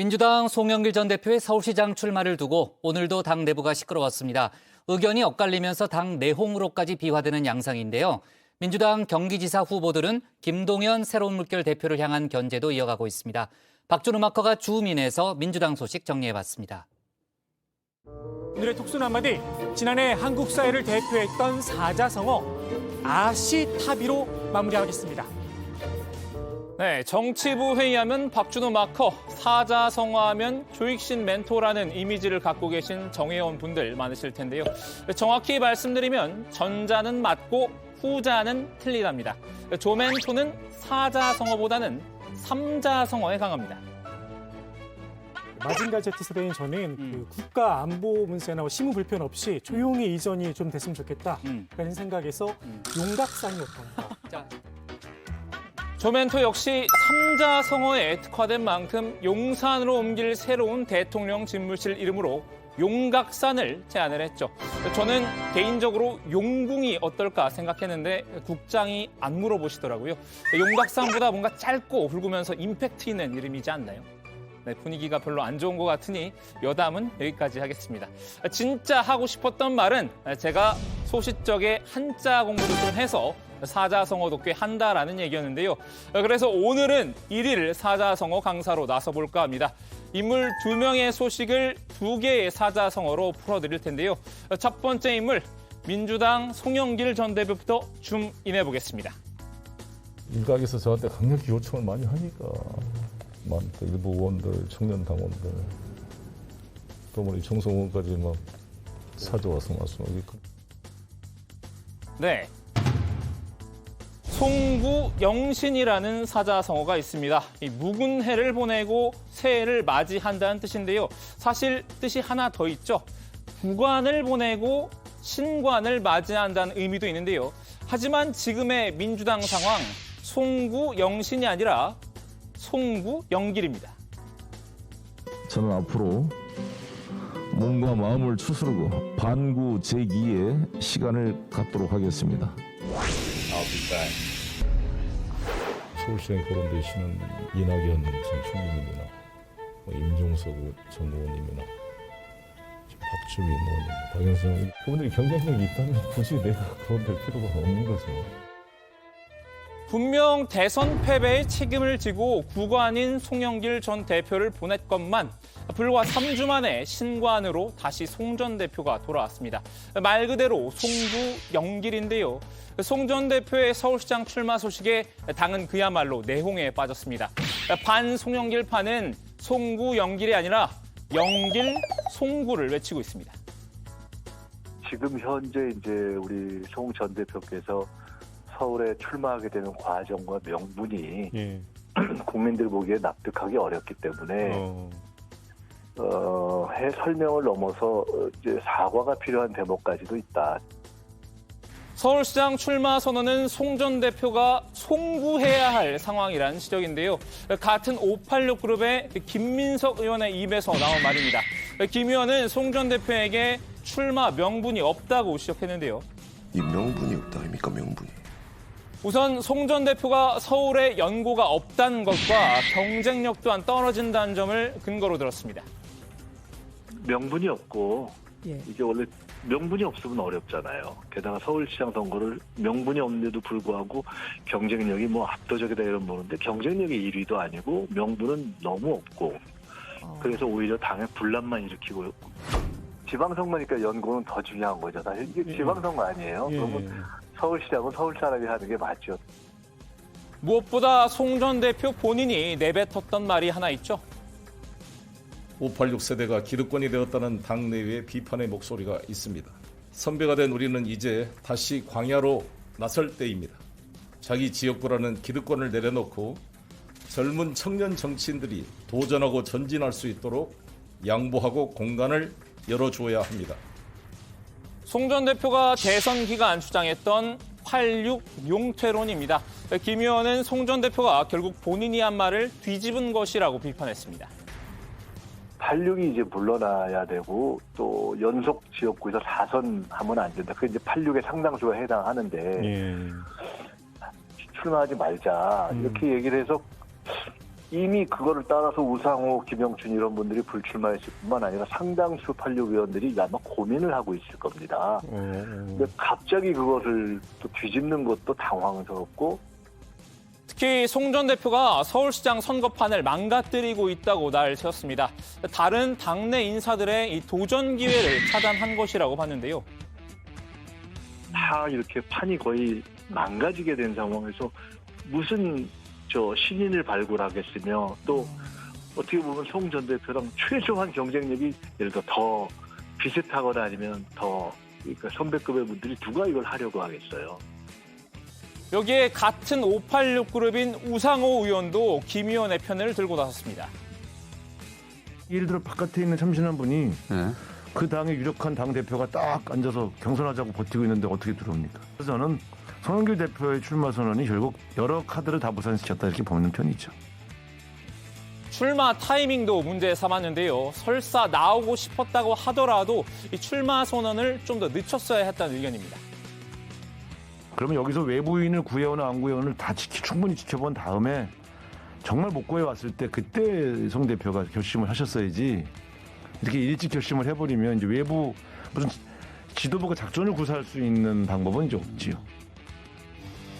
민주당 송영길 전 대표의 서울시장 출마를 두고 오늘도 당 내부가 시끄러웠습니다. 의견이 엇갈리면서 당 내홍으로까지 비화되는 양상인데요. 민주당 경기지사 후보들은 김동연 새로운 물결 대표를 향한 견제도 이어가고 있습니다. 박준 음악커가 주민에서 민주당 소식 정리해봤습니다. 오늘의 톡순 한마디, 지난해 한국 사회를 대표했던 사자성어 아시타비로 마무리하겠습니다. 네, 정치부 회의하면 박준호 마커, 사자성어하면 조익신 멘토라는 이미지를 갖고 계신 정의원 분들 많으실 텐데요. 정확히 말씀드리면 전자는 맞고 후자는 틀리답니다. 조멘토는 사자성어보다는 삼자성어에 강합니다. 마징가 제트 세대인 저는 국가 안보 문제나 심무 불편 없이 조용히 이전이 좀 됐으면 좋겠다라는 생각에서 용각산이었던 거. 조멘토 역시 삼자성어에 특화된 만큼 용산으로 옮길 새로운 대통령 집무실 이름으로 용각산을 제안을 했죠. 저는 개인적으로 용궁이 어떨까 생각했는데 국장이 안 물어보시더라고요. 용각산보다 뭔가 짧고 굵으면서 임팩트 있는 이름이지 않나요? 네, 분위기가 별로 안 좋은 것 같으니 여담은 여기까지 하겠습니다. 진짜 하고 싶었던 말은 제가 소시적에 한자 공부도 좀 해서 사자성어도 꽤 한다라는 얘기였는데요. 그래서 오늘은 1일 사자성어 강사로 나서볼까 합니다. 인물 2명의 소식을 2개의 사자성어로 풀어드릴 텐데요. 첫 번째 인물, 민주당 송영길 전 대표부터 줌인해보겠습니다. 일각에서 저한테 강력히 요청을 많이 하니까 일부 의원들, 청년 당원들, 또 우리 정성 의원까지 막 사줘와서 말씀하고. 네. 송구영신이라는 사자성어가 있습니다. 이 묵은 해를 보내고 새해를 맞이한다는 뜻인데요. 사실 뜻이 하나 더 있죠. 구관을 보내고 신관을 맞이한다는 의미도 있는데요. 하지만 지금의 민주당 상황, 송구영신이 아니라 송구영길입니다. 저는 앞으로 몸과 마음을 추스르고 반구제기의 시간을 갖도록 하겠습니다. 서울시장에 거론되시는 이낙연 전 총리님이나 임종석 전 의원님이나 박주민 의원님, 박영선 의원님, 그분들이 경쟁력이 있다면 굳이 내가 거론될 필요가 없는 거죠. 분명 대선 패배의 책임을 지고 구관인 송영길 전 대표를 보냈건만 불과 3주 만에 신관으로 다시 송 전 대표가 돌아왔습니다. 말 그대로 송구영길인데요. 송 전 대표의 서울시장 출마 소식에 당은 그야말로 내홍에 빠졌습니다. 반 송영길파는 송구영길이 아니라 영길 송구를 외치고 있습니다. 지금 현재 이제 우리 송 전 대표께서 서울에 출마하게 되는 과정과 명분이 국민들 보기에 납득하기 어렵기 때문에 설명을 넘어서 이제 사과가 필요한 대목까지도 있다. 서울시장 출마 선언은 송 전 대표가 송구해야 할 상황이라는 지적인데요. 같은 586 그룹의 김민석 의원의 입에서 나온 말입니다. 김 의원은 송 전 대표에게 출마 명분이 없다고 지적했는데요. 이 명분이 없다 아닙니까, 명분이. 우선 송 전 대표가 서울에 연고가 없다는 것과 경쟁력 또한 떨어진다는 점을 근거로 들었습니다. 명분이 없고 이게 원래 명분이 없으면 어렵잖아요. 게다가 서울시장 선거를 명분이 없는데도 불구하고 경쟁력이 뭐 압도적이다 이런 보는데 경쟁력이 1위도 아니고 명분은 너무 없고 그래서 오히려 당의 분란만 일으키고 지방선거니까 연고는 더 중요한 거죠. 사실 이게 지방선거 아니에요. 그러면 서울시장은 서울 사람이 하는 게 맞죠. 무엇보다 송 전 대표 본인이 내뱉었던 말이 하나 있죠. 586 세대가 기득권이 되었다는 당내외의 비판의 목소리가 있습니다. 선배가 된 우리는 이제 다시 광야로 나설 때입니다. 자기 지역구라는 기득권을 내려놓고 젊은 청년 정치인들이 도전하고 전진할 수 있도록 양보하고 공간을 열어줘야 합니다. 송 전 대표가 대선 기간 주장했던 86 용퇴론입니다. 김 의원은 송 전 대표가 결국 본인이 한 말을 뒤집은 것이라고 비판했습니다. 86이 이제 물러나야 되고 또 연속 지역구에서 4선 하면 안 된다. 그게 이제 86의 상당수가 해당하는데 출마하지 말자 이렇게 얘기를 해서 이미 그거를 따라서 우상호, 김영춘 이런 분들이 불출마했을 뿐만 아니라 상당수 86 의원들이 아마 고민을 하고 있을 겁니다. 근데 갑자기 그것을 또 뒤집는 것도 당황스럽고 특히 송 전 대표가 서울시장 선거판을 망가뜨리고 있다고 날 세웠습니다. 다른 당내 인사들의 이 도전 기회를 차단한 것이라고 봤는데요. 다 이렇게 판이 거의 망가지게 된 상황에서 무슨 신인을 발굴하겠으며 또 어떻게 보면 송 전 대표랑 최소한 경쟁력이 예를 들어 더 비슷하거나 아니면 더 그러니까 선배급의 분들이 누가 이걸 하려고 하겠어요. 여기에 같은 586 그룹인 우상호 의원도 김 의원의 편을 들고 나섰습니다. 예를 들어 바깥에 있는 참신한 분이 그 당의 유력한 당 대표가 딱 앉아서 경선하자고 버티고 있는데 어떻게 들어옵니까? 그래서 저는 송영길 대표의 출마 선언이 결국 여러 카드를 다 무산시켰다 이렇게 보는 편이죠. 출마 타이밍도 문제 삼았는데요. 설사 나오고 싶었다고 하더라도 이 출마 선언을 좀 더 늦췄어야 했다는 의견입니다. 그러면 여기서 외부인을 구해오나 안 구해오나 다 충분히 지켜본 다음에 정말 못 구해왔을 때 그때 송 대표가 결심을 하셨어야지 이렇게 일찍 결심을 해버리면 이제 외부 무슨 지도부가 작전을 구사할 수 있는 방법은 이제 없지요.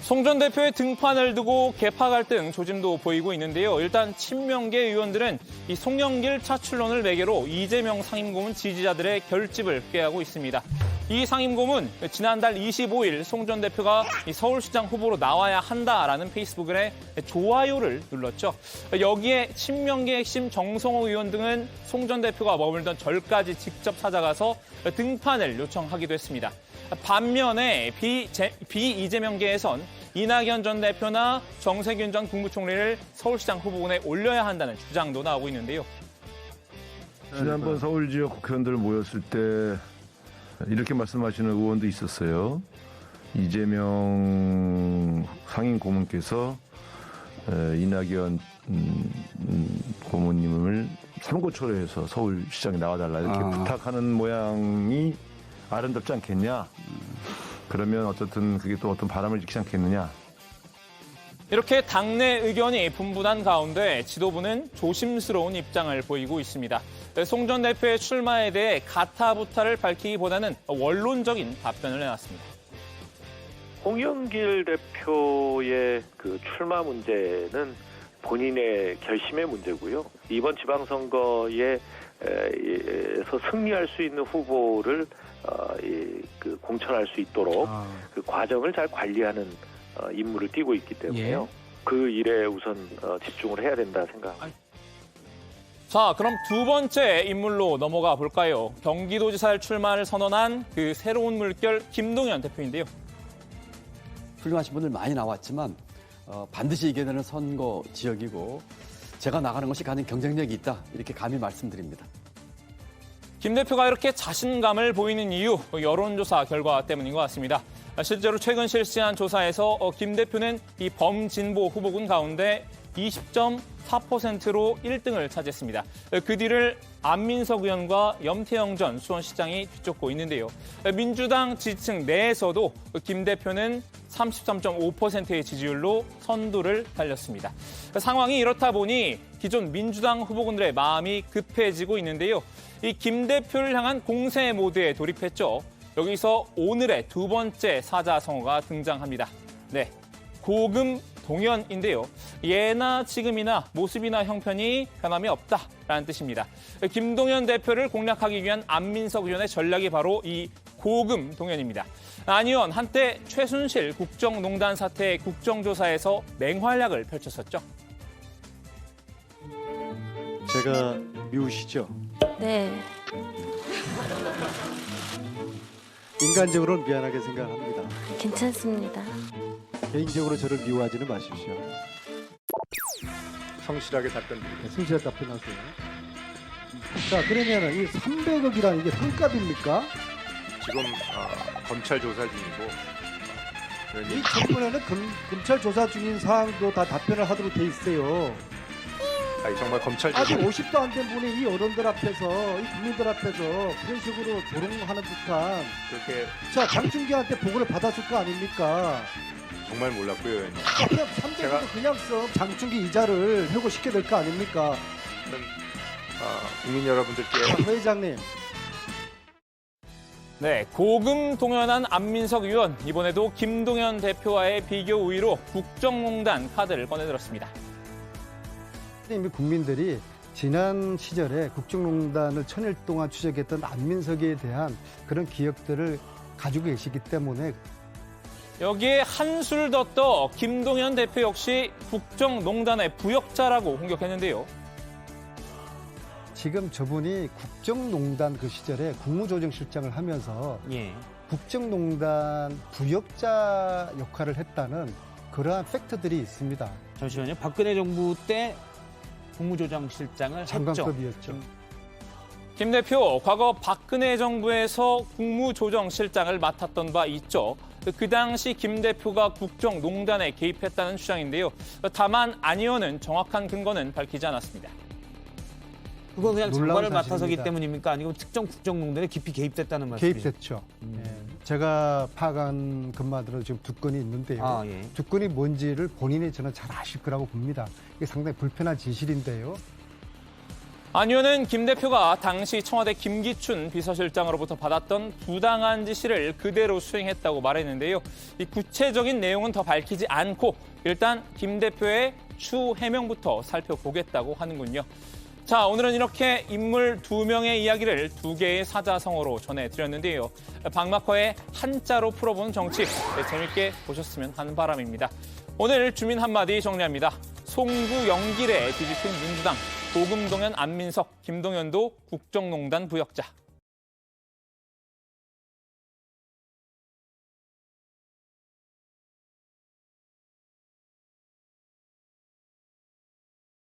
송 전 대표의 등판을 두고 계파 갈등 조짐도 보이고 있는데요. 일단 친명계 의원들은 이 송영길 차출론을 매개로 이재명 상임고문 지지자들의 결집을 꾀하고 있습니다. 이 상임고문 지난달 25일 송 전 대표가 이 서울시장 후보로 나와야 한다라는 페이스북에 좋아요를 눌렀죠. 여기에 친명계 핵심 정성호 의원 등은 송 전 대표가 머물던 절까지 직접 찾아가서 등판을 요청하기도 했습니다. 반면에 비이재명계에선 이낙연 전 대표나 정세균 전 국무총리를 서울시장 후보군에 올려야 한다는 주장도 나오고 있는데요. 지난번 서울 지역 국회의원들 모였을 때 이렇게 말씀하시는 의원도 있었어요. 이재명 상임 고문께서 이낙연 고문님을 삼고초려해서 서울시장에 나와달라 이렇게 부탁하는 모양이 아름답지 않겠냐. 그러면 어쨌든 그게 또 어떤 바람을 일으키지 않겠느냐. 이렇게 당내 의견이 분분한 가운데 지도부는 조심스러운 입장을 보이고 있습니다. 송 전 대표의 출마에 대해 가타부타를 밝히기보다는 원론적인 답변을 내놨습니다. 홍영길 대표의 그 출마 문제는 본인의 결심의 문제고요. 이번 지방선거에서 승리할 수 있는 후보를 공천할 수 있도록 그 과정을 잘 관리하는 임무를 띠고 있기 때문에요. 그 일에 우선 집중을 해야 된다 생각합니다. 자, 그럼 두 번째 인물로 넘어가 볼까요? 경기도지사 출마를 선언한 그 새로운 물결 김동연 대표인데요. 훌륭하신 분들 많이 나왔지만 반드시 이겨야 되는 선거 지역이고 제가 나가는 것이 가장 경쟁력이 있다. 이렇게 감히 말씀드립니다. 김 대표가 이렇게 자신감을 보이는 이유, 여론조사 결과 때문인 것 같습니다. 실제로 최근 실시한 조사에서 김 대표는 이 범진보 후보군 가운데 20.4%로 1등을 차지했습니다. 그 뒤를 안민석 의원과 염태영 전 수원시장이 뒤쫓고 있는데요. 민주당 지지층 내에서도 김 대표는 33.5%의 지지율로 선두를 달렸습니다. 상황이 이렇다 보니 기존 민주당 후보군들의 마음이 급해지고 있는데요. 이 김 대표를 향한 공세 모드에 돌입했죠. 여기서 오늘의 두 번째 사자성어가 등장합니다. 네, 고금 동연인데요. 예나 지금이나 모습이나 형편이 변함이 없다라는 뜻입니다. 김동연 대표를 공략하기 위한 안민석 의원의 전략이 바로 이 고금 동연입니다. 안 의원 한때 최순실 국정농단 사태 국정조사에서 맹활약을 펼쳤었죠. 제가 미우시죠? 네. 인간적으로는 미안하게 생각합니다. 괜찮습니다. 개인적으로 저를 미워하지는 마십시오. 성실하게 답변드리겠습니다. 성실하게 답변하세요. 자, 그러면 이 300억이라는 이게 헐값입니까? 지금 검찰 조사 중이고 이 청문회는 검찰 조사 중인 사항도 다 답변을 하도록 돼 있어요. 아니 정말 검찰 조사 아직 50도 안 된 분이 이 어른들 앞에서 이 국민들 앞에서 그런 식으로 조롱하는 듯한 그렇게 자 장충기한테 보고를 받았을 거 아닙니까? 정말 몰랐고요. 의원님. 그럼 300억도 그냥 써 장충기 이자를 회고시켜야 될 거 아닙니까? 국민 여러분들께 회장님. 네, 고금동연한 안민석 의원, 이번에도 김동연 대표와의 비교 우위로 국정농단 카드를 꺼내들었습니다. 이미 국민들이 지난 시절에 국정농단을 천일 동안 추적했던 안민석에 대한 그런 기억들을 가지고 계시기 때문에 여기에 한술 더 떠 김동연 대표 역시 국정농단의 부역자라고 공격했는데요. 지금 저분이 국정농단 그 시절에 국무조정실장을 하면서 국정농단 부역자 역할을 했다는 그러한 팩트들이 있습니다. 잠시만요. 박근혜 정부 때 국무조정실장을 장관급이었죠. 김 대표, 과거 박근혜 정부에서 국무조정실장을 맡았던 바 있죠. 그 당시 김 대표가 국정농단에 개입했다는 주장인데요. 다만 안 의원은 정확한 근거는 밝히지 않았습니다. 그건 그냥 장관을 맡아서기 사실입니다. 때문입니까? 아니면 특정 국정농단에 깊이 개입됐다는 말씀이죠? 개입됐죠. 제가 파악한 것만으로 지금 두 건이 있는데요. 두 건이 뭔지를 본인이 저는 잘 아실 거라고 봅니다. 이게 상당히 불편한 진실인데요. 안 의원은 김 대표가 당시 청와대 김기춘 비서실장으로부터 받았던 부당한 지시를 그대로 수행했다고 말했는데요. 이 구체적인 내용은 더 밝히지 않고 일단 김 대표의 추후 해명부터 살펴보겠다고 하는군요. 자, 오늘은 이렇게 인물 2명의 이야기를 2개의 사자성어로 전해드렸는데요. 박마커의 한자로 풀어보는 정치, 재밌게 보셨으면 하는 바람입니다. 오늘 주민 한마디 정리합니다. 송구 영길에 뒤집힌 민주당, 고금동연 안민석, 김동연도 국정농단 부역자.